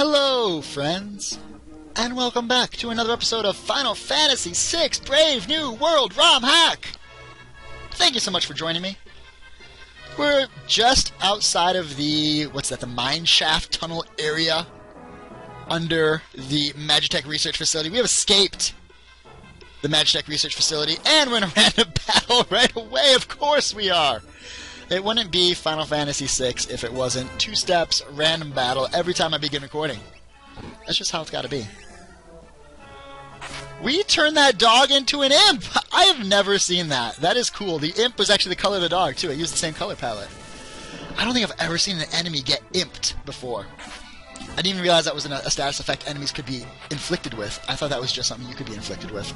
Hello, friends, and welcome back to another episode of Final Fantasy VI Brave New World RomHack! Thank you so much for joining me. We're just outside of the, the mine shaft tunnel area under the Magitech Research Facility. We have escaped the Magitech Research Facility, and we're in a random battle right away. Of course we are! It wouldn't be Final Fantasy VI if it wasn't 2 steps, random battle, every time I begin recording. That's just how it's gotta be. We turned that dog into an imp! I have never seen that. That is cool. The imp was actually the color of the dog, too. It used the same color palette. I don't think I've ever seen an enemy get imped before. I didn't even realize that was a status effect enemies could be inflicted with. I thought that was just something you could be inflicted with.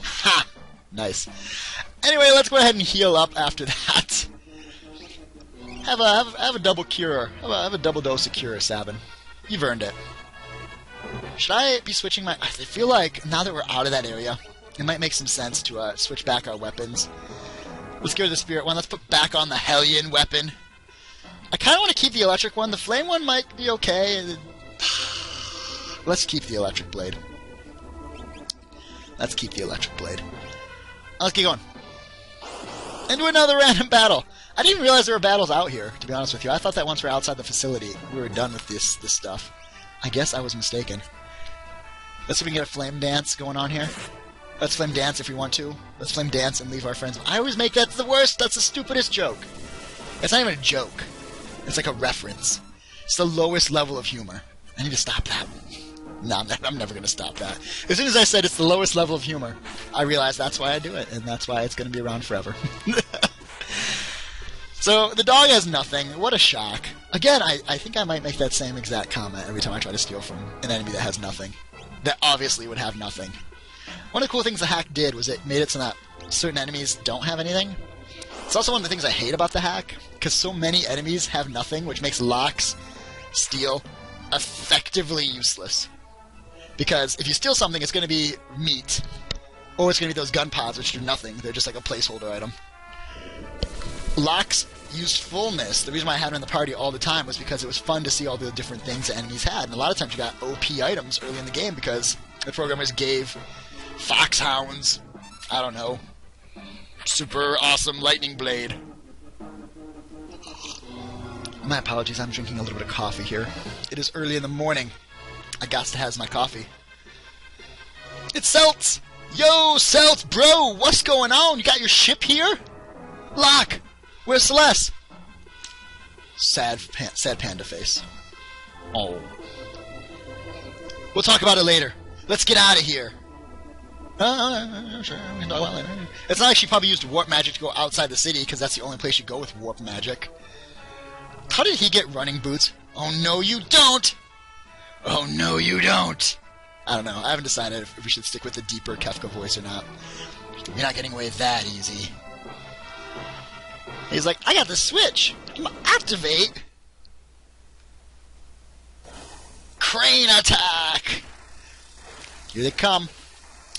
Ha! Nice. Anyway, let's go ahead and heal up after that. Have a double cure. Have a double dose of cure, Sabin. You've earned it. Should I be switching my... I feel like, now that we're out of that area, it might make some sense to switch back our weapons. Let's go to the spirit one. Let's put back on the Hellion weapon. I kind of want to keep the electric one. The flame one might be okay. Let's keep the electric blade. Let's keep the electric blade. Let's keep going. Into another random battle. I didn't even realize there were battles out here, to be honest with you. I thought that once we're outside the facility, we were done with this stuff. I guess I was mistaken. Let's see if we can get a flame dance going on here. Let's flame dance if we want to. Let's flame dance and leave our friends. I always make that the worst. That's the stupidest joke. It's not even a joke. It's like a reference. It's the lowest level of humor. I need to stop that. No, I'm never going to stop that. As soon as I said it's the lowest level of humor, I realized that's why I do it, and that's why it's going to be around forever. So, the dog has nothing. What a shock. Again, I think I might make that same exact comment every time I try to steal from an enemy that has nothing. That obviously would have nothing. One of the cool things the hack did was it made it so that certain enemies don't have anything. It's also one of the things I hate about the hack, because so many enemies have nothing, which makes Locke's steal effectively useless. Because if you steal something, it's going to be meat, or it's going to be those gun pods, which do nothing. They're just like a placeholder item. Locke's usefulness, the reason why I had him in the party all the time was because it was fun to see all the different things the enemies had. And a lot of times you got OP items early in the game because the programmers gave foxhounds, I don't know, super awesome lightning blade. My apologies, I'm drinking a little bit of coffee here. It is early in the morning. I got to have my coffee. It's Celts! Yo, Celts, bro, what's going on? You got your ship here? Locke! Where's Celeste? Sad panda face. Oh. We'll talk about it later. Let's get out of here. Sure, we can talk about it later. It's not like she probably used warp magic to go outside the city, because that's the only place you go with warp magic. How did he get running boots? Oh no, you don't! Oh no, you don't! I don't know. I haven't decided if we should stick with the deeper Kefka voice or not. You're not getting away that easy. He's like, I got the switch! Activate! Crane attack! Here they come.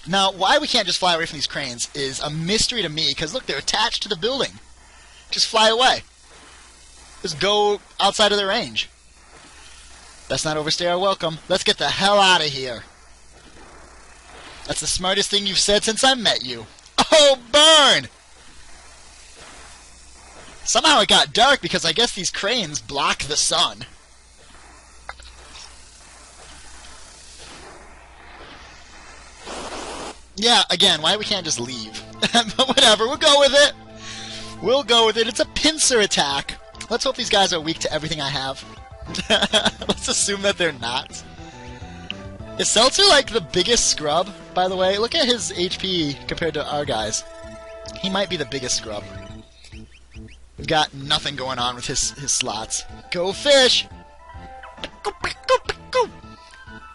Now, why we can't just fly away from these cranes is a mystery to me, because look, they're attached to the building. Just fly away. Just go outside of their range. Let's not overstay our welcome. Let's get the hell out of here. That's the smartest thing you've said since I met you. Oh, burn! Somehow it got dark because I guess these cranes block the sun. Yeah, again, why we can't just leave? But whatever, we'll go with it. We'll go with it. It's a pincer attack. Let's hope these guys are weak to everything I have. Let's assume that they're not. Is Seltzer like the biggest scrub, by the way? Look at his HP compared to our guys. He might be the biggest scrub. We've got nothing going on with his slots. Go fish!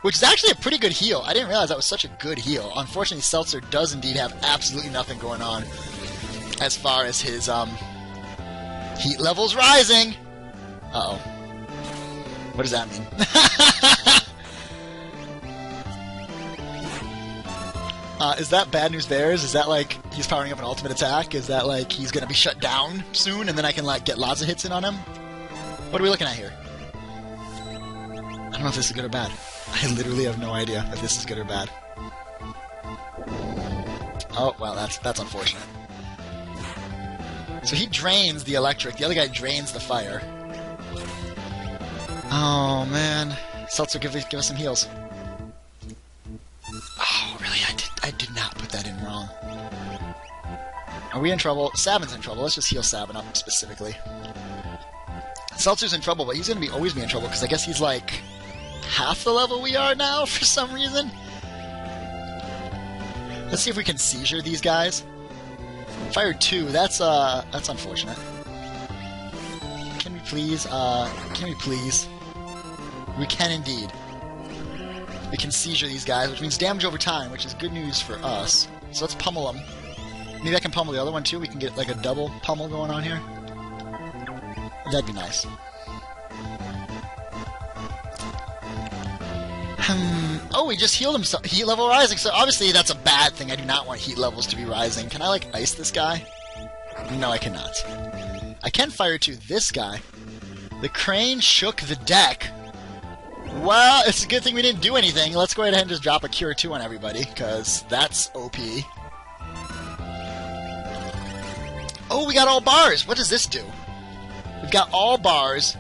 Which is actually a pretty good heal. I didn't realize that was such a good heal. Unfortunately, Seltzer does indeed have absolutely nothing going on as far as his heat levels rising. Uh-oh. What does that mean? Is that bad news bears? Is that like he's powering up an ultimate attack? Is that like he's gonna be shut down soon and then I can like get lots of hits in on him? What are we looking at here? I don't know if this is good or bad. I literally have no idea if this is good or bad. Oh, well, that's unfortunate. So he drains the electric. The other guy drains the fire. Oh, man. Seltzer, give us some heals. Oh, really? I did not put that in wrong. Are we in trouble? Sabin's in trouble. Let's just heal Sabin up specifically. Seltzer's in trouble, but he's going to always be in trouble because I guess he's like half the level we are now for some reason. Let's see if we can seizure these guys. Fire 2, that's unfortunate. Can we please, We can indeed. We can seizure these guys, which means damage over time, which is good news for us. So let's pummel them. Maybe I can pummel the other one too, we can get like a double pummel going on here. That'd be nice. Oh, we just healed himself. Heat level rising, so obviously that's a bad thing. I do not want heat levels to be rising. Can I, like, ice this guy? No, I cannot. I can fire to this guy. The crane shook the deck. Well, it's a good thing we didn't do anything. Let's go ahead and just drop a Cure 2 on everybody, because that's OP. Oh, we got all bars. What does this do? We've got all bars.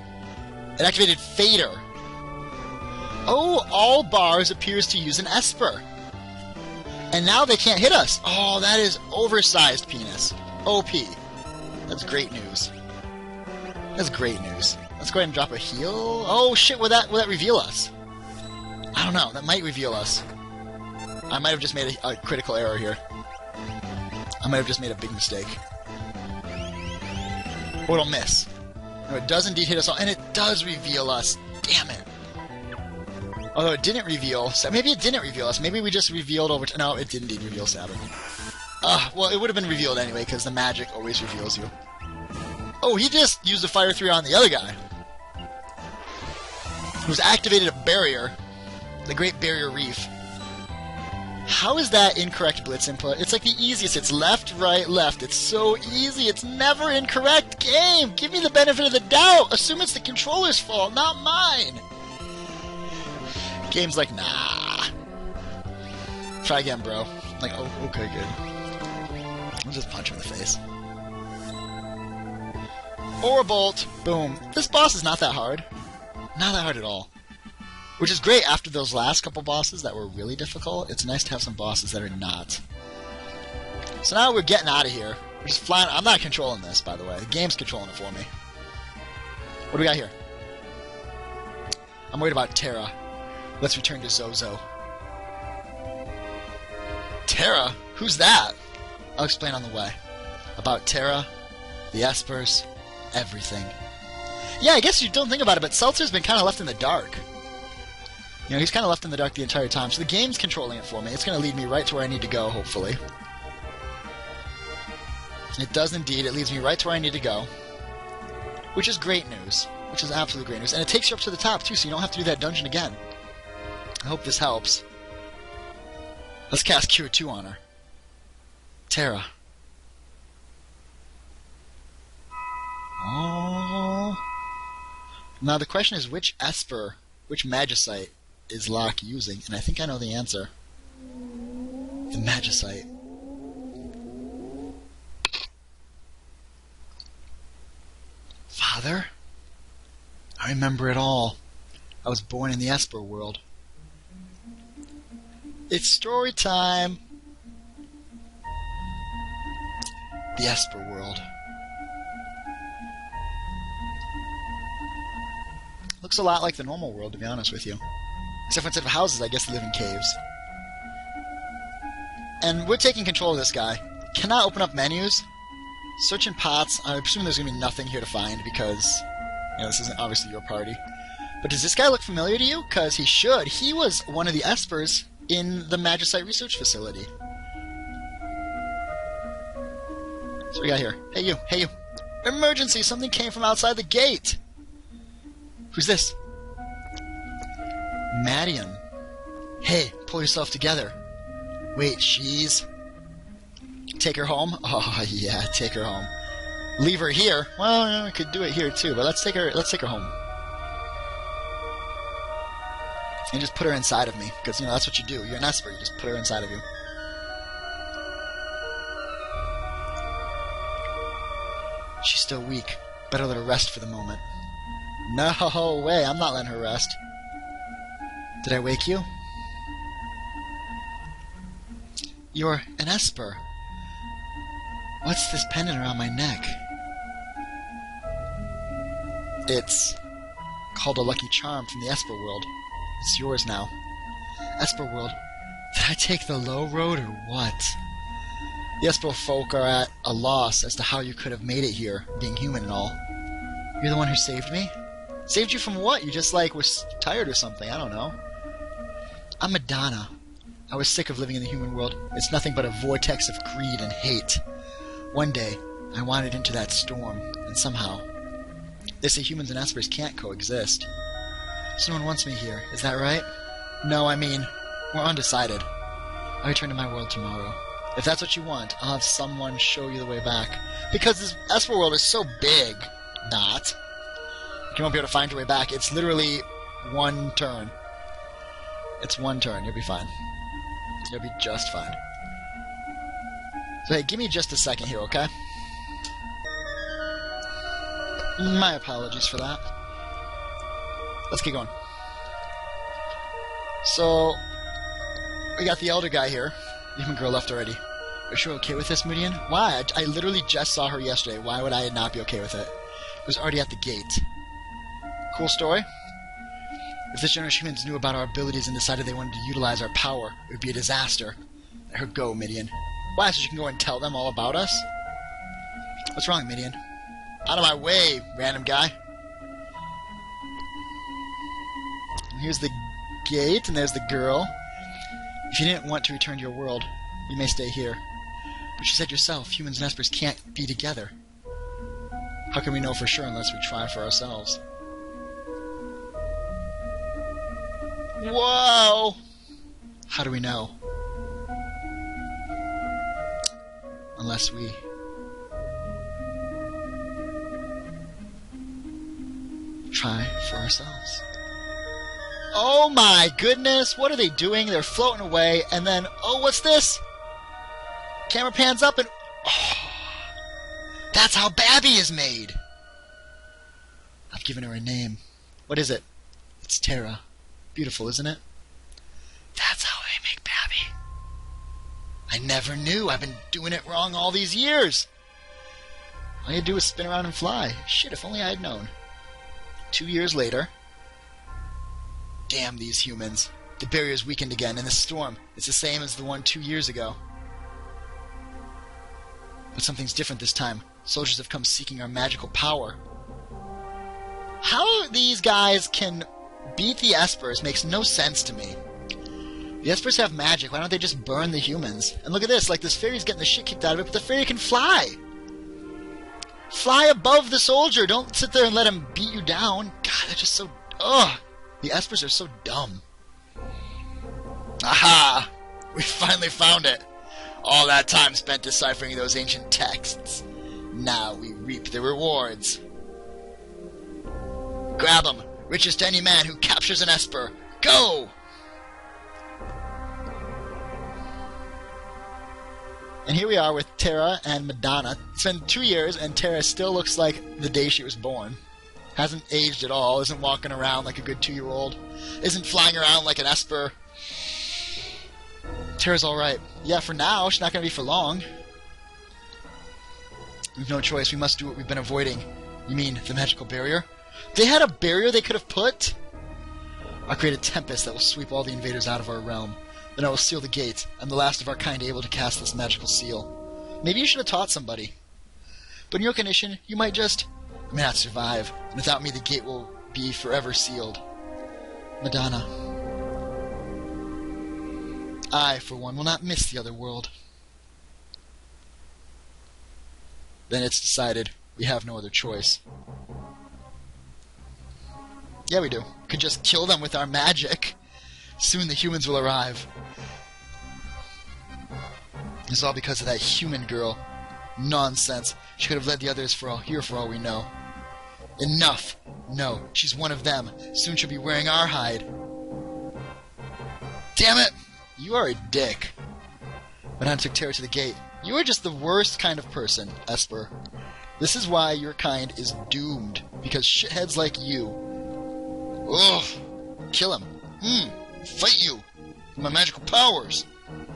It activated Fader. Oh, all bars appears to use an Esper. And now they can't hit us. Oh, that is oversized penis. OP. That's great news. That's great news. Let's go ahead and drop a heal. Oh, shit, will that reveal us? I don't know. That might reveal us. I might have just made a critical error here. I might have just made a big mistake. Oh, it'll miss. No, it does indeed hit us all. And it does reveal us. Damn it. Although it didn't reveal... Maybe it didn't reveal us. Maybe we just revealed over... No, it did indeed reveal Sabin. Well, it would have been revealed anyway, because the magic always reveals you. Oh, he just used a Fire 3 on the other guy. Who's activated a barrier. The Great Barrier Reef. How is that incorrect blitz input? It's like the easiest. It's left, right, left. It's so easy. It's never incorrect. Game! Give me the benefit of the doubt! Assume it's the controller's fault, not mine! Game's like, nah. Try again, bro. Like, oh, okay, good. I'll just punch him in the face. Aura Bolt. Boom. This boss is not that hard. Not that hard at all. Which is great after those last couple bosses that were really difficult. It's nice to have some bosses that are not. So now we're getting out of here. We're just flying. I'm not controlling this, by the way. The game's controlling it for me. What do we got here? I'm worried about Terra. Let's return to Zozo. Terra? Who's that? I'll explain on the way. About Terra, the Espers, everything. Yeah, I guess you don't think about it, but Seltzer's been kind of left in the dark. You know, he's kind of left in the dark the entire time, so the game's controlling it for me. It's going to lead me right to where I need to go, hopefully. It does indeed. It leads me right to where I need to go. Which is great news. Which is absolutely great news. And it takes you up to the top, too, so you don't have to do that dungeon again. I hope this helps. Let's cast Cure 2 on her. Terra. Oh. Now the question is which Esper, which Magicite is Locke using? And I think I know the answer. The Magicite. Father? I remember it all. I was born in the Esper world. It's story time! The Esper world. Looks a lot like the normal world, to be honest with you. Except for instead of houses, I guess they live in caves. And we're taking control of this guy. Cannot open up menus. Search in pots. I presume there's going to be nothing here to find because, you know, this isn't obviously your party. But does this guy look familiar to you? Because he should. He was one of the Espers in the Magicite Research Facility. So what we got here? Hey you, hey you. Emergency! Something came from outside the gate! Who's this? Madian. Hey, pull yourself together. Wait, she's... Take her home? Oh, yeah, take her home. Leave her here? Well, we could do it here too, but let's take her home. And just put her inside of me, because, you know, that's what you do. You're an Esper, you just put her inside of you. She's still weak. Better let her rest for the moment. No way, I'm not letting her rest. Did I wake you? You're an Esper. What's this pendant around my neck? It's called a lucky charm from the Esper world. It's yours now. Esper world, did I take the low road or what? The Esper folk are at a loss as to how you could have made it here, being human and all. You're the one who saved me? Saved you from what? You just, like, was tired or something. I don't know. I'm Madonna. I was sick of living in the human world. It's nothing but a vortex of greed and hate. One day, I wandered into that storm, and somehow... They say humans and Espers can't coexist. So no one wants me here, is that right? No, I mean, we're undecided. I'll return to my world tomorrow. If that's what you want, I'll have someone show you the way back. Because this Esper world is so big. Not. You won't be able to find your way back. It's literally one turn. It's one turn. You'll be fine. You'll be just fine. So hey, give me just a second here, okay? My apologies for that. Let's keep going. So, we got the elder guy here. The human girl left already. Are you sure okay with this, Mudian? Why? I literally just saw her yesterday. Why would I not be okay with it? It was already at the gate. Cool story. If this generation of humans knew about our abilities and decided they wanted to utilize our power, it would be a disaster. Let her go, Midian. Why? So you can go and tell them all about us? What's wrong, Midian? Out of my way, random guy. And here's the gate, and there's the girl. If you didn't want to return to your world, you may stay here. But you said yourself, humans and Espers can't be together. How can we know for sure unless we try for ourselves? Whoa! How do we know? Unless we... try for ourselves. Oh my goodness, what are they doing? They're floating away, and then, oh, what's this? Camera pans up and... oh, that's how Babby is made! I've given her a name. What is it? It's Terra. Beautiful, isn't it? That's how they make Babby. I never knew. I've been doing it wrong all these years. All you had to do was spin around and fly. Shit, if only I had known. 2 years later... Damn these humans. The barrier's weakened again, and the storm, it's the same as the one 2 years ago. But something's different this time. Soldiers have come seeking our magical power. How these guys can beat the Espers makes no sense to me. The Espers have magic, why don't they just burn the humans? And look at this, like this fairy's getting the shit kicked out of it, but the fairy can fly! Fly above the soldier! Don't sit there and let him beat you down. God, that's just so... ugh! The Espers are so dumb. Aha! We finally found it! All that time spent deciphering those ancient texts. Now we reap the rewards. Grab him! Riches to any man who captures an Esper! Go! And here we are with Terra and Madonna. It's been 2 years, and Terra still looks like the day she was born. Hasn't aged at all, isn't walking around like a good 2-year-old, isn't flying around like an Esper. Terra's alright. Yeah, for now, she's not going to be for long. We've no choice, we must do what we've been avoiding. You mean, the magical barrier? They had a barrier they could have put? I'll create a tempest that will sweep all the invaders out of our realm. Then I will seal the gate. I'm the last of our kind able to cast this magical seal. Maybe you should have taught somebody. But in your condition, you might just... I may not survive, and without me the gate will be forever sealed. Madonna. I, for one, will not miss the other world. Then it's decided. We have no other choice. Yeah, we do. We could just kill them with our magic. Soon the humans will arrive. It's all because of that human girl. Nonsense. She could have led the others here for all we know. Enough! No, she's one of them. Soon she'll be wearing our hide. Damn it! You are a dick. Madonna took Terra to the gate. You are just the worst kind of person, Esper. This is why your kind is doomed. Because shitheads like you. Ugh! Kill him. Fight you! With my magical powers!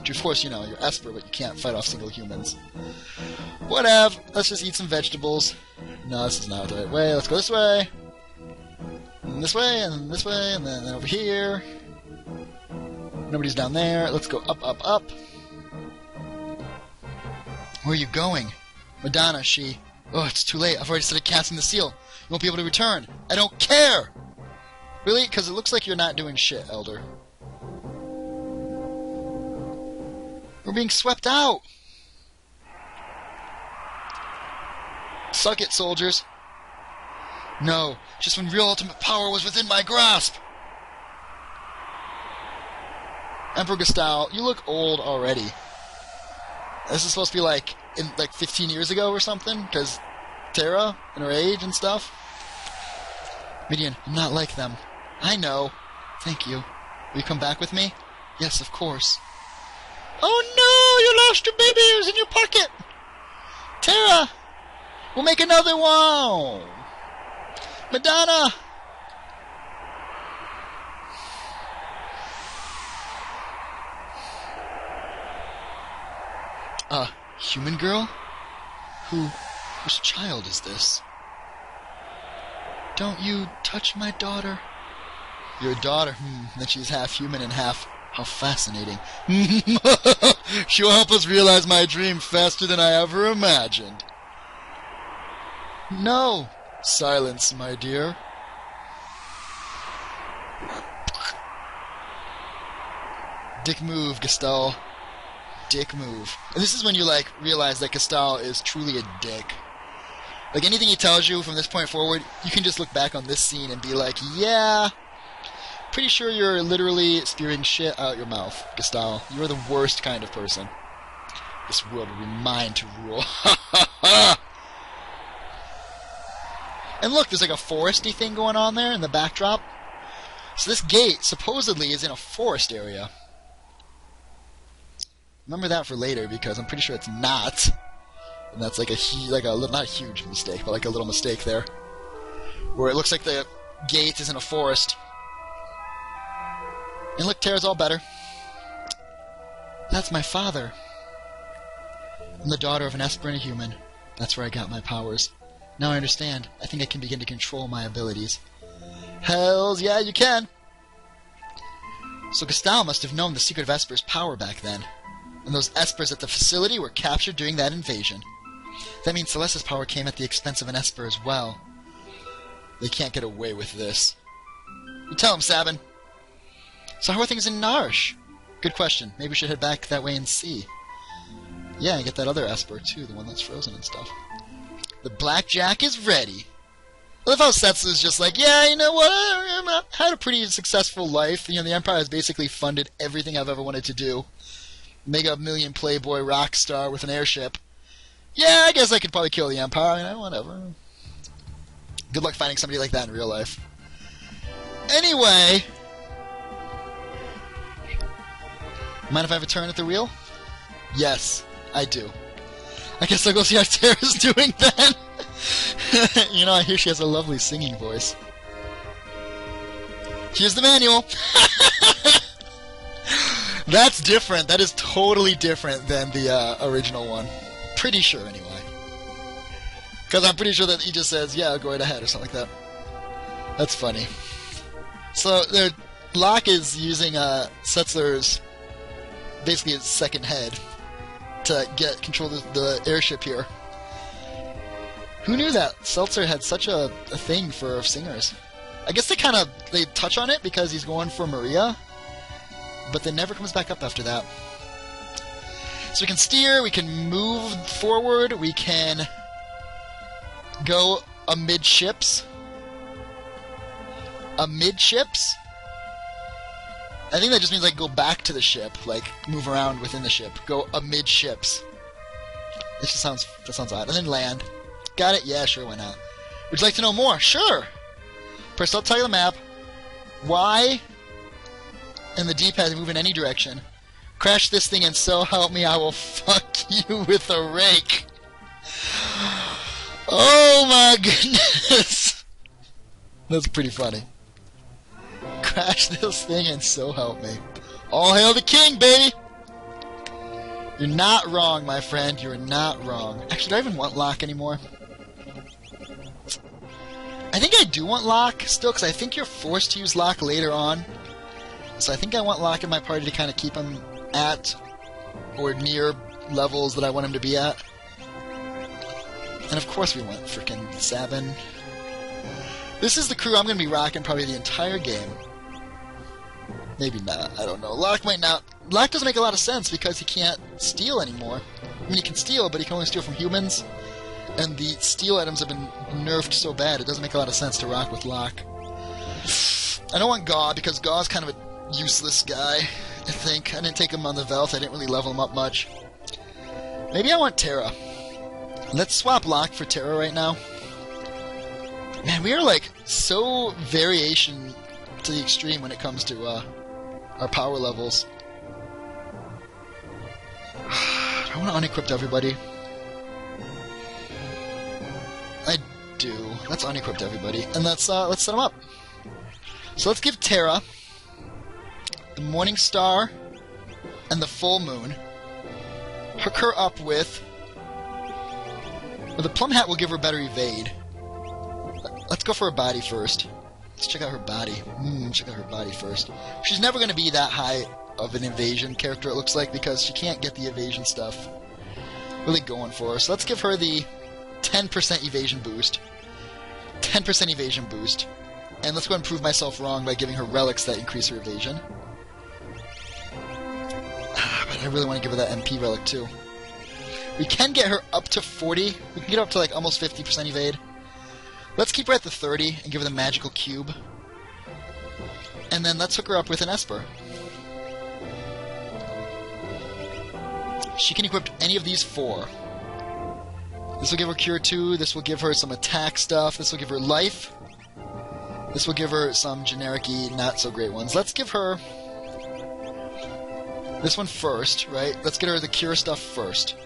Which, of course, you know, you're Esper, but you can't fight off single humans. Whatever. Let's just eat some vegetables. No, this is not the right way. Let's go this way. And this way, and this way, and then over here. Nobody's down there. Let's go up, up, up. Where are you going? Madonna, she... Oh, it's too late. I've already started casting the seal. You won't be able to return. I don't care! Really? Because it looks like you're not doing shit, Elder. We're being swept out! Suck it, soldiers. No, just when real ultimate power was within my grasp! Emperor Gustave, you look old already. This is supposed to be like, in like 15 years ago or something? Because Terra, and her age and stuff? Midian, I'm not like them. I know. Thank you. Will you come back with me? Yes, of course. Oh no! You lost your baby! It was in your pocket! Terra! We'll make another one! Madonna! Human girl? Whose child is this? Don't you touch my daughter? Your daughter? Then she's half human and half... How fascinating. She'll help us realize my dream faster than I ever imagined. No! Silence, my dear. Dick move, Gestalt. Dick move. And this is when you, like, realize that Gestalt is truly a dick. Like, anything he tells you from this point forward, you can just look back on this scene and be like, yeah, pretty sure you're literally spewing shit out your mouth, Gestalt. You're the worst kind of person. This world will be mine to rule. And look, there's like a foresty thing going on there in the backdrop. So this gate, supposedly, is in a forest area. Remember that for later, because I'm pretty sure it's not. And that's like not a huge mistake, but like a little mistake there. Where it looks like the gate is in a forest. And look, Terra's all better. That's my father. I'm the daughter of an Esper and a human. That's where I got my powers. Now I understand. I think I can begin to control my abilities. Hells yeah, you can! So Gustave must have known the secret of Esper's power back then. And those Espers at the facility were captured during that invasion. That means Celeste's power came at the expense of an Esper as well. They can't get away with this. You tell him, Sabin. So how are things in Narsh? Good question. Maybe we should head back that way and see. Yeah, and get that other Esper too, the one that's frozen and stuff. The blackjack is ready. I love how Setsu's just like, yeah, you know what, I had a pretty successful life. You know, the Empire has basically funded everything I've ever wanted to do. Mega million playboy rock star with an airship. Yeah, I guess I could probably kill the Empire, you know, whatever. Good luck finding somebody like that in real life. Anyway. Mind if I have a turn at the wheel? Yes, I do. I guess I'll go see how Terra's doing then. You know, I hear she has a lovely singing voice. Here's the manual. That's different. That is totally different than the original one. Pretty sure, anyway. Because I'm pretty sure that he just says, yeah, go right ahead, or something like that. That's funny. So, Locke is using Setzler's, basically his second head, to get control of the airship here. Who knew that Seltzer had such a thing for singers? I guess they touch on it because he's going for Maria, but then never comes back up after that. So we can steer, we can move forward, we can go amidships. Amidships? I think that just means like go back to the ship, like move around within the ship. Go amidships. That sounds odd. And then land. Got it? Yeah, sure, why not? Would you like to know more? Sure! Press I'll tell you the map. Y and the D-pad to move in any direction. Crash this thing and so help me I will fuck you with a rake. Oh my goodness. That's pretty funny. Crash this thing and so help me. All hail the king, baby! You're not wrong, my friend. You're not wrong. Actually, do I even want Locke anymore? I think I do want Locke still, because I think you're forced to use Locke later on. So I think I want Locke in my party to kind of keep him at or near levels that I want him to be at. And of course we want frickin' Sabin. This is the crew I'm going to be rocking probably the entire game. Maybe not. I don't know. Locke might not. Locke doesn't make a lot of sense because he can't steal anymore. I mean, he can steal, but he can only steal from humans. And the steal items have been nerfed so bad, it doesn't make a lot of sense to rock with Locke. I don't want Gaw, because Gaw's kind of a useless guy, I think. I didn't take him on the Velth. I didn't really level him up much. Maybe I want Terra. Let's swap Locke for Terra right now. Man, we are, like, so variation to the extreme when it comes to, our power levels. I want to unequip everybody. I do. Let's unequip everybody. And let's set them up. So let's give Terra the Morning Star and the Full Moon. Hook her up with... Well, the Plum Hat will give her better evade. Let's go for her body first. Let's check out her body. Check out her body first. She's never going to be that high of an evasion character, it looks like, because she can't get the evasion stuff really going for her. So let's give her the 10% evasion boost. 10% evasion boost. And let's go and prove myself wrong by giving her relics that increase her evasion. But I really want to give her that MP relic too. We can get her up to 40. We can get her up to like almost 50% evade. Let's keep her at the 30 and give her the magical cube. And then let's hook her up with an Esper. She can equip any of these 4. This will give her Cure 2, this will give her some attack stuff, this will give her life, this will give her some generic-y, not-so-great ones. Let's give her this one first, right? Let's get her the Cure stuff first.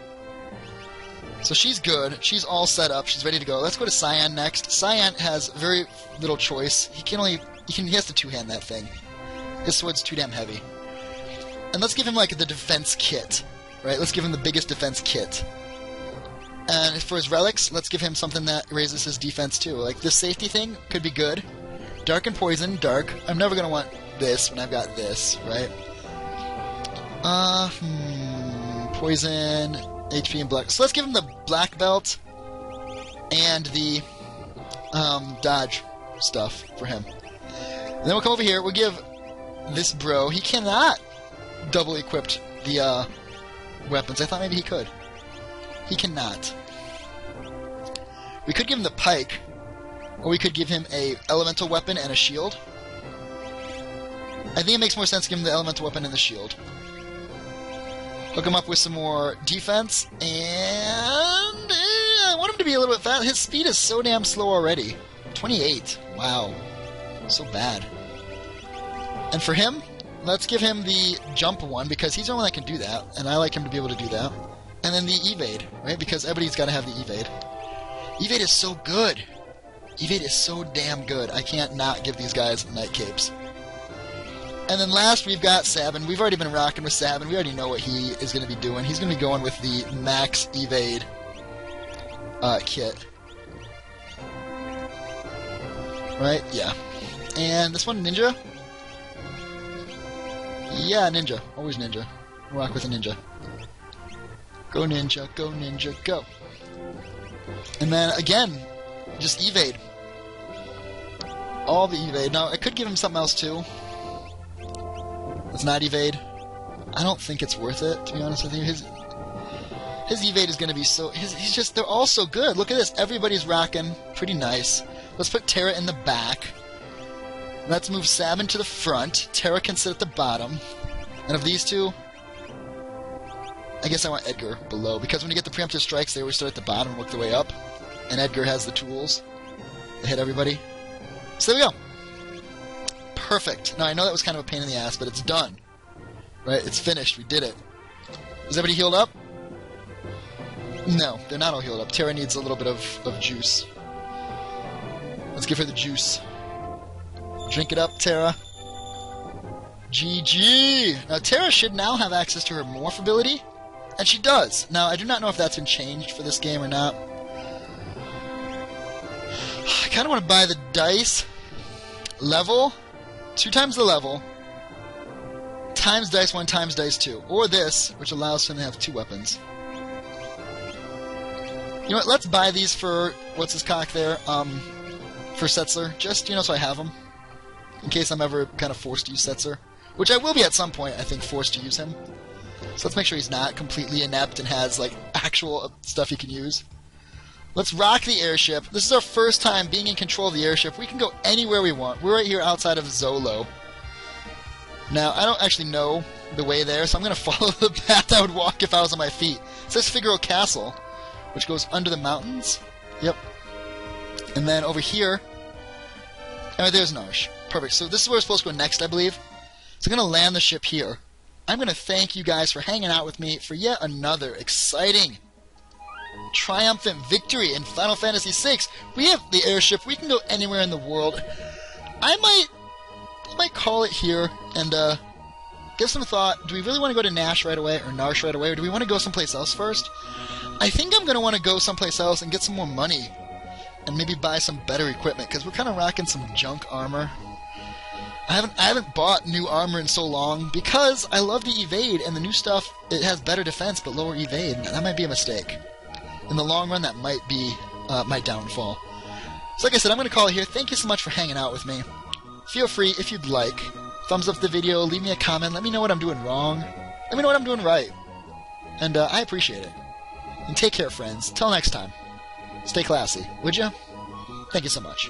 So she's good, she's all set up, she's ready to go. Let's go to Cyan next. Cyan has very little choice. He has to two-hand that thing. His sword's too damn heavy. And let's give him, like, the defense kit, right? Let's give him the biggest defense kit. And for his relics, let's give him something that raises his defense too. Like, this safety thing could be good. Dark and Poison, Dark. I'm never going to want this when I've got this, right? Poison, HP, and Black. So let's give him the Black Belt and the dodge stuff for him. And then we'll come over here. We'll give this bro. He cannot double equip the weapons. I thought maybe he could. He cannot. We could give him the pike, or we could give him a elemental weapon and a shield. I think it makes more sense to give him the elemental weapon and the shield. Hook him up with some more defense, and I want him to be a little bit fast. His speed is so damn slow already. 28. Wow. So bad. And for him, let's give him the jump one, because he's the only one that can do that, and I like him to be able to do that. And then the evade, right? Because everybody's got to have the evade. Evade is so good. Evade is so damn good. I can't not give these guys night capes. And then last, we've got Sabin. We've already been rocking with Sabin. We already know what he is going to be doing. He's going to be going with the max evade kit. Right? Yeah. And this one, Ninja? Yeah, Ninja. Always Ninja. Rock with a Ninja. Go Ninja, go Ninja, go. And then, again, just evade. All the evade. Now, I could give him something else, too. Let's not evade. I don't think it's worth it, to be honest with you. His evade is going to be so... He's just... They're all so good. Look at this. Everybody's rocking. Pretty nice. Let's put Terra in the back. Let's move Sabin to the front. Terra can sit at the bottom. And of these two... I guess I want Edgar below, because when you get the preemptive strikes, they always start at the bottom and work their way up. And Edgar has the tools to hit everybody. So there we go. perfect. Now, I know that was kind of a pain in the ass, but it's done. Right? It's finished. We did it. Is everybody healed up? No, they're not all healed up. Tara needs a little bit of juice. Let's give her the juice. Drink it up, Tara. GG! Now, Tara should now have access to her morph ability, and she does. Now, I do not know if that's been changed for this game or not. I kind of want to buy the dice. Level, 2 times the level, times dice 1 times dice 2. Or this, which allows him to have 2 weapons. You know what, let's buy these for, what's his cock there, for Setzler. Just, you know, so I have them. In case I'm ever kind of forced to use Setzer. Which I will be at some point, I think, forced to use him. So let's make sure he's not completely inept and has, like, actual stuff he can use. Let's rock the airship. This is our first time being in control of the airship. We can go anywhere we want. We're right here outside of Zolo. Now, I don't actually know the way there, so I'm going to follow the path I would walk if I was on my feet. It says Figaro Castle, which goes under the mountains. Yep. And then over here... Oh, there's Narsh. Perfect. So this is where we're supposed to go next, I believe. So I'm going to land the ship here. I'm going to thank you guys for hanging out with me for yet another exciting, triumphant victory in Final Fantasy VI. We have the airship. We can go anywhere in the world. I might call it here and give some thought. Do we really want to go to Nash right away or Narsh right away, or do we want to go someplace else first? I think I'm going to want to go someplace else and get some more money and maybe buy some better equipment, because we're kind of rocking some junk armor. I haven't bought new armor in so long because I love the evade, and the new stuff, it has better defense but lower evade. That might be a mistake. In the long run, that might be my downfall. So like I said, I'm going to call it here. Thank you so much for hanging out with me. Feel free, if you'd like, thumbs up the video, leave me a comment, let me know what I'm doing wrong, let me know what I'm doing right. And I appreciate it. And take care, friends. Till next time. Stay classy, would you? Thank you so much.